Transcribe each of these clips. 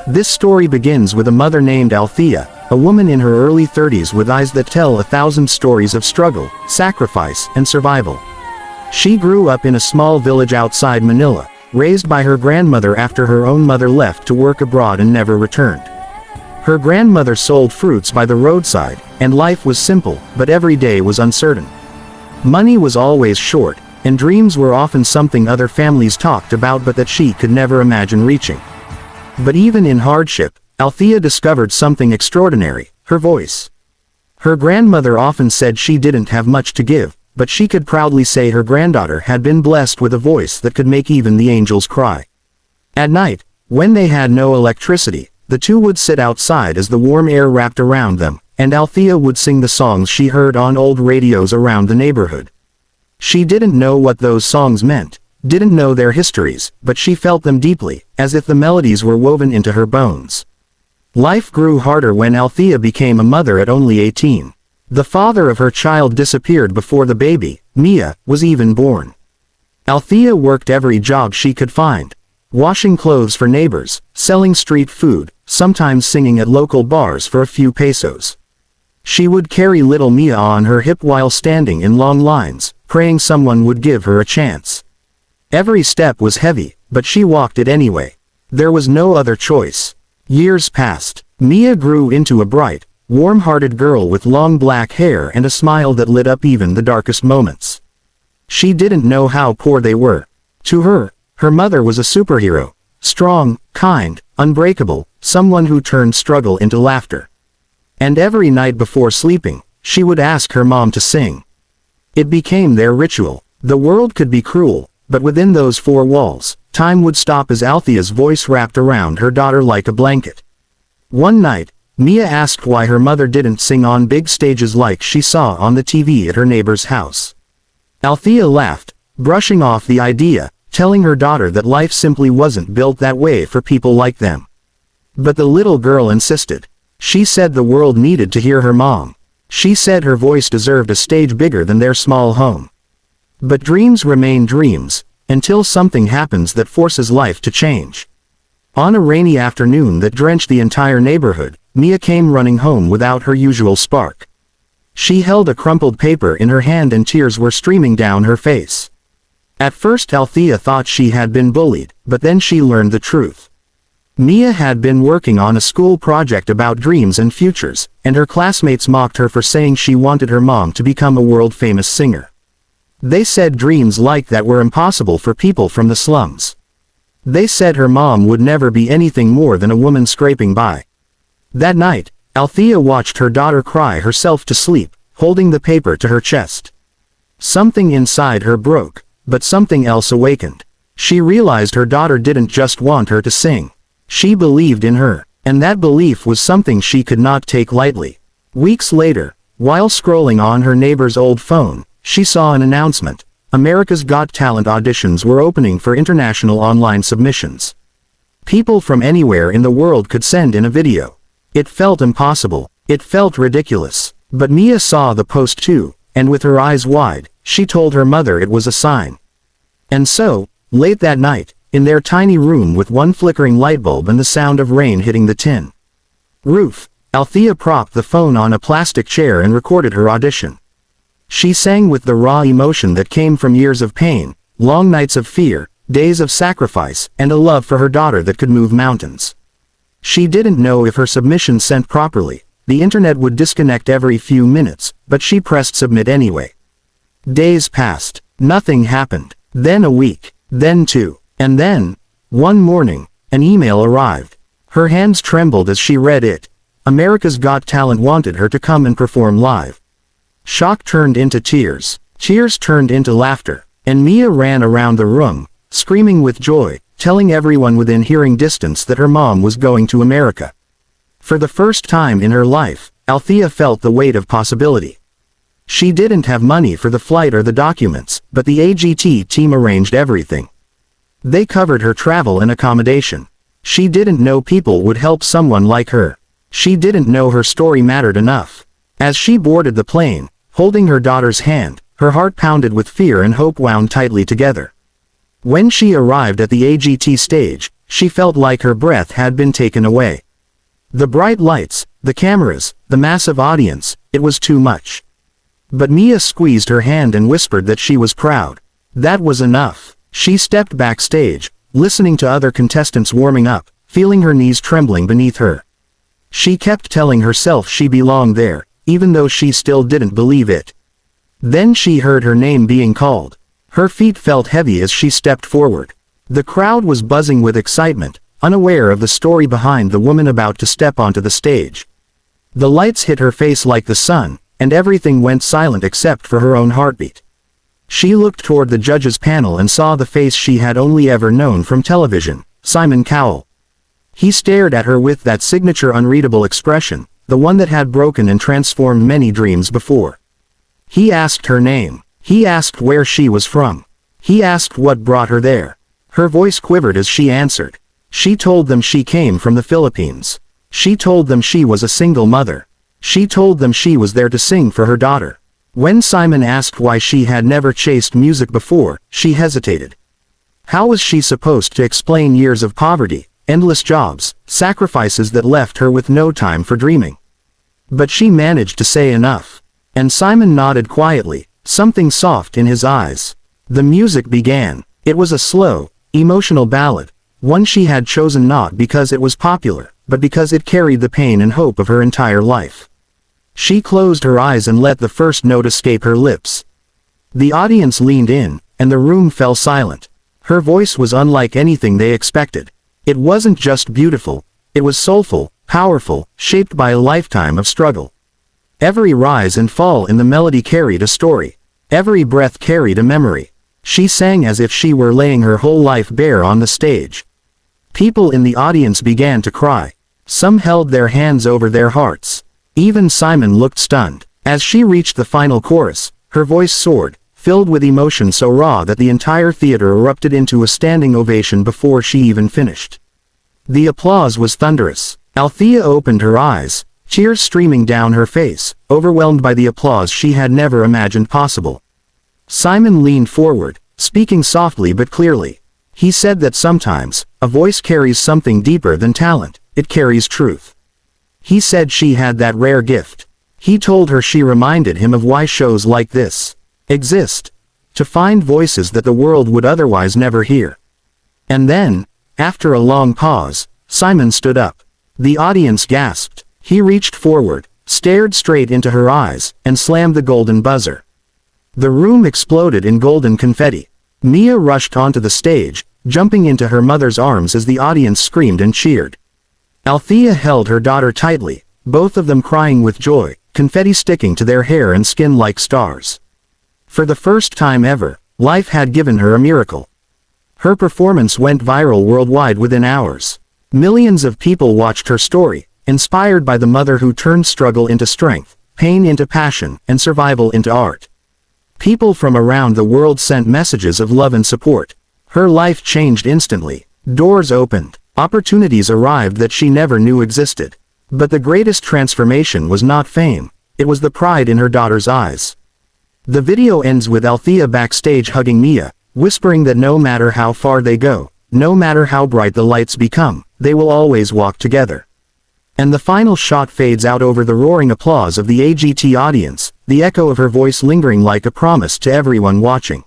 This story begins with a mother named Althea, a woman in her early 30s with eyes that tell 1,000 stories of struggle, sacrifice, and survival. She grew up in a small village outside Manila, raised by her grandmother after her own mother left to work abroad and never returned. Her grandmother sold fruits by the roadside, and life was simple, but every day was uncertain. Money was always short, and dreams were often something other families talked about but that she could never imagine reaching. But even in hardship, Althea discovered something extraordinary: her voice. Her grandmother often said she didn't have much to give, but she could proudly say her granddaughter had been blessed with a voice that could make even the angels cry. At night, when they had no electricity, the two would sit outside as the warm air wrapped around them, and Althea would sing the songs she heard on old radios around the neighborhood. She didn't know what those songs meant, didn't know their histories, but she felt them deeply, as if the melodies were woven into her bones. Life grew harder when Althea became a mother at only 18. The father of her child disappeared before the baby, Mia, was even born. Althea worked every job she could find, washing clothes for neighbors, selling street food, sometimes singing at local bars for a few pesos. She would carry little Mia on her hip while standing in long lines, praying someone would give her a chance. Every step was heavy, but she walked it anyway. There was no other choice. Years passed. Mia grew into a bright, warm-hearted girl with long black hair and a smile that lit up even the darkest moments. She didn't know how poor they were. To her, her mother was a superhero, strong, kind, unbreakable, someone who turned struggle into laughter. And every night before sleeping, she would ask her mom to sing. It became their ritual. The world could be cruel, but within those four walls, time would stop as Althea's voice wrapped around her daughter like a blanket. One night, Mia asked why her mother didn't sing on big stages like she saw on the TV at her neighbor's house. Althea laughed, brushing off the idea, telling her daughter that life simply wasn't built that way for people like them. But the little girl insisted. She said the world needed to hear her mom. She said her voice deserved a stage bigger than their small home. But dreams remain dreams, until something happens that forces life to change. On a rainy afternoon that drenched the entire neighborhood, Mia came running home without her usual spark. She held a crumpled paper in her hand and tears were streaming down her face. At first Althea thought she had been bullied, but then she learned the truth. Mia had been working on a school project about dreams and futures, and her classmates mocked her for saying she wanted her mom to become a world-famous singer. They said dreams like that were impossible for people from the slums. They said her mom would never be anything more than a woman scraping by. That night, Althea watched her daughter cry herself to sleep, holding the paper to her chest. Something inside her broke, but something else awakened. She realized her daughter didn't just want her to sing. She believed in her, and that belief was something she could not take lightly. Weeks later, while scrolling on her neighbor's old phone, she saw an announcement. America's Got Talent auditions were opening for international online submissions. People from anywhere in the world could send in a video. It felt impossible. It felt ridiculous. But Mia saw the post too, and with her eyes wide, she told her mother it was a sign. And so, late that night, in their tiny room with one flickering light bulb and the sound of rain hitting the tin roof, Althea propped the phone on a plastic chair and recorded her audition. She sang with the raw emotion that came from years of pain, long nights of fear, days of sacrifice, and a love for her daughter that could move mountains. She didn't know if her submission sent properly. The internet would disconnect every few minutes, but she pressed submit anyway. Days passed. Nothing happened. Then a week. Then two. And then, one morning, an email arrived. Her hands trembled as she read it. America's Got Talent wanted her to come and perform live. Shock turned into tears. Tears turned into laughter. And Mia ran around the room, screaming with joy, telling everyone within hearing distance that her mom was going to America. For the first time in her life, Althea felt the weight of possibility. She didn't have money for the flight or the documents, but the AGT team arranged everything. They covered her travel and accommodation. She didn't know people would help someone like her. She didn't know her story mattered enough. As she boarded the plane, holding her daughter's hand, her heart pounded with fear and hope wound tightly together. When she arrived at the AGT stage, she felt like her breath had been taken away. The bright lights, the cameras, the massive audience, it was too much. But Mia squeezed her hand and whispered that she was proud. That was enough. She stepped backstage, listening to other contestants warming up, feeling her knees trembling beneath her. She kept telling herself she belonged there, even though she still didn't believe it. Then she heard her name being called. Her feet felt heavy as she stepped forward. The crowd was buzzing with excitement, unaware of the story behind the woman about to step onto the stage. The lights hit her face like the sun, and everything went silent except for her own heartbeat. She looked toward the judges' panel and saw the face she had only ever known from television, Simon Cowell. He stared at her with that signature unreadable expression, the one that had broken and transformed many dreams before. He asked her name. He asked where she was from. He asked what brought her there. Her voice quivered as she answered. She told them she came from the Philippines. She told them she was a single mother. She told them she was there to sing for her daughter. When Simon asked why she had never chased music before, she hesitated. How was she supposed to explain years of poverty, endless jobs, sacrifices that left her with no time for dreaming? But she managed to say enough. And Simon nodded quietly, something soft in his eyes. The music began. It was a slow, emotional ballad, one she had chosen not because it was popular, but because it carried the pain and hope of her entire life. She closed her eyes and let the first note escape her lips. The audience leaned in, and the room fell silent. Her voice was unlike anything they expected. It wasn't just beautiful, it was soulful, powerful, shaped by a lifetime of struggle. Every rise and fall in the melody carried a story. Every breath carried a memory. She sang as if she were laying her whole life bare on the stage. People in the audience began to cry. Some held their hands over their hearts. Even Simon looked stunned. As she reached the final chorus, her voice soared, filled with emotion so raw that the entire theater erupted into a standing ovation before she even finished. The applause was thunderous. Althea opened her eyes, tears streaming down her face, overwhelmed by the applause she had never imagined possible. Simon leaned forward, speaking softly but clearly. He said that sometimes, a voice carries something deeper than talent, it carries truth. He said she had that rare gift. He told her she reminded him of why shows like this exist. To find voices that the world would otherwise never hear. And then, after a long pause, Simon stood up. The audience gasped. He reached forward, stared straight into her eyes, and slammed the golden buzzer. The room exploded in golden confetti. Mia rushed onto the stage, jumping into her mother's arms as the audience screamed and cheered. Althea held her daughter tightly, both of them crying with joy, confetti sticking to their hair and skin like stars. For the first time ever, life had given her a miracle. Her performance went viral worldwide within hours. Millions of people watched her story, inspired by the mother who turned struggle into strength, pain into passion, and survival into art. People from around the world sent messages of love and support. Her life changed instantly. Doors opened. Opportunities arrived that she never knew existed. But the greatest transformation was not fame. It was the pride in her daughter's eyes. The video ends with Althea backstage hugging Mia, whispering that no matter how far they go, no matter how bright the lights become, they will always walk together. And the final shot fades out over the roaring applause of the AGT audience, the echo of her voice lingering like a promise to everyone watching.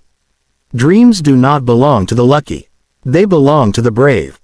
Dreams do not belong to the lucky. They belong to the brave.